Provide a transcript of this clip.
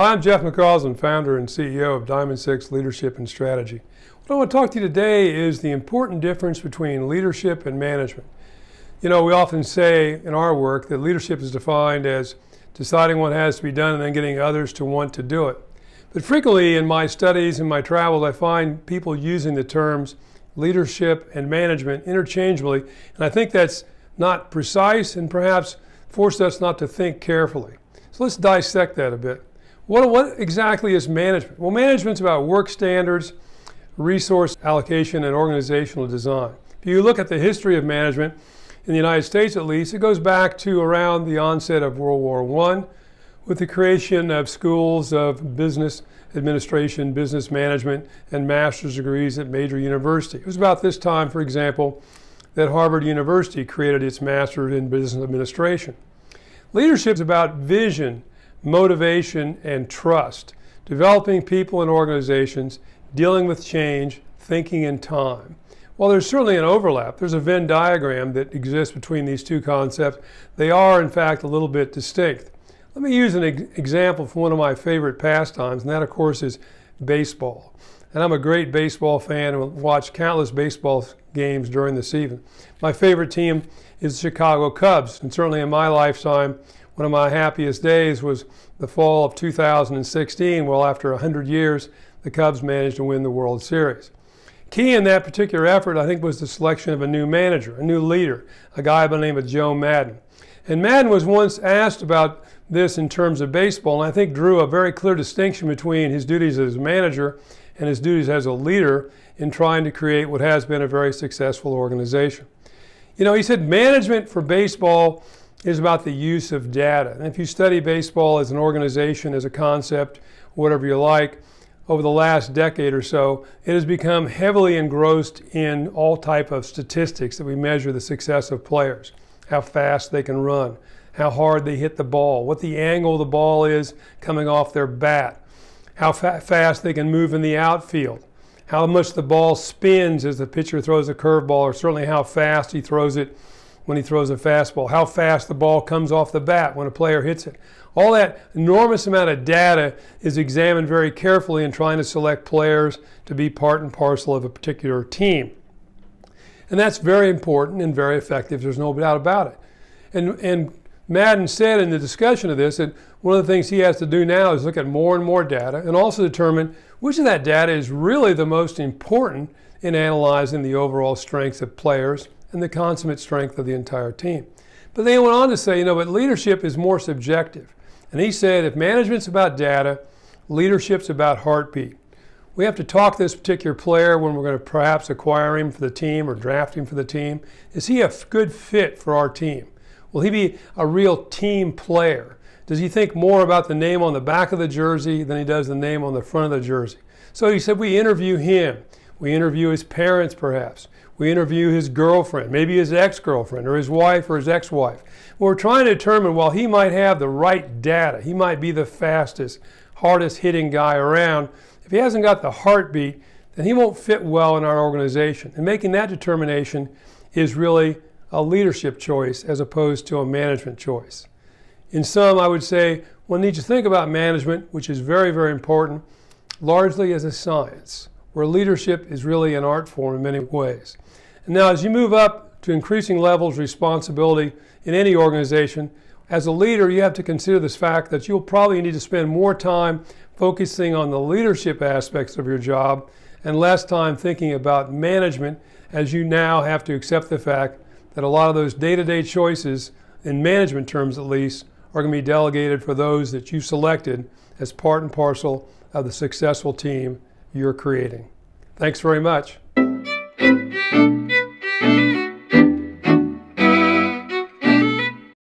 Hi, I'm Jeff McCausland, founder and CEO of Diamond 6 Leadership and Strategy. What I want to talk to you today is the important difference between leadership and management. You know, we often say in our work that leadership is defined as deciding what has to be done and then getting others to want to do it. But frequently in my studies and my travels, I find people using the terms leadership and management interchangeably, and I think that's not precise and perhaps forced us not to think carefully. So let's dissect that a bit. What exactly is management? Well, management's about work standards, resource allocation, and organizational design. If you look at the history of management, in the United States at least, it goes back to around the onset of World War I with the creation of schools of business administration, business management, and master's degrees at major universities. It was about this time, for example, that Harvard University created its master's in business administration. Leadership is about vision, motivation, and trust, developing people and organizations, dealing with change, thinking in time. While there's certainly an overlap, there's a Venn diagram that exists between these two concepts. They are, in fact, a little bit distinct. Let me use an example from one of my favorite pastimes, and that, of course, is baseball. And I'm a great baseball fan and watch countless baseball games during the season. My favorite team is the Chicago Cubs, and certainly in my lifetime, one of my happiest days was the fall of 2016. Well, after 100 years, the Cubs managed to win the World Series. Key in that particular effort, I think, was the selection of a new manager, a new leader, a guy by the name of Joe Maddon. And Maddon was once asked about this in terms of baseball, and I think drew a very clear distinction between his duties as a manager and his duties as a leader in trying to create what has been a very successful organization. You know, he said management for baseball is about the use of data. And if you study baseball as an organization, as a concept, whatever you like, over the last decade or so, it has become heavily engrossed in all type of statistics that we measure the success of players. How fast they can run, how hard they hit the ball, what the angle of the ball is coming off their bat, how fast they can move in the outfield, how much the ball spins as the pitcher throws a curveball, or certainly how fast he throws it when he throws a fastball, how fast the ball comes off the bat when a player hits it. All that enormous amount of data is examined very carefully in trying to select players to be part and parcel of a particular team. And that's very important and very effective, there's no doubt about it. And Maddon said in the discussion of this that one of the things he has to do now is look at more and more data and also determine which of that data is really the most important in analyzing the overall strengths of players and the consummate strength of the entire team. But then he went on to say, but leadership is more subjective. And he said, if management's about data, leadership's about heartbeat. We have to talk to this particular player when we're going to perhaps acquire him for the team or draft him for the team. Is he a good fit for our team? Will he be a real team player? Does he think more about the name on the back of the jersey than he does the name on the front of the jersey? So he said we interview him. We interview his parents perhaps. We interview his girlfriend, maybe his ex-girlfriend or his wife or his ex-wife. We're trying to determine, while he might have the right data, he might be the fastest, hardest hitting guy around, if he hasn't got the heartbeat, then he won't fit well in our organization. And making that determination is really a leadership choice as opposed to a management choice. In sum, I would say one needs to think about management, which is very, very important, largely as a science, where leadership is really an art form in many ways. And now as you move up to increasing levels of responsibility in any organization, as a leader you have to consider this fact that you'll probably need to spend more time focusing on the leadership aspects of your job and less time thinking about management, as you now have to accept the fact that a lot of those day-to-day choices, in management terms at least, are going to be delegated for those that you selected as part and parcel of the successful team you're creating. Thanks very much.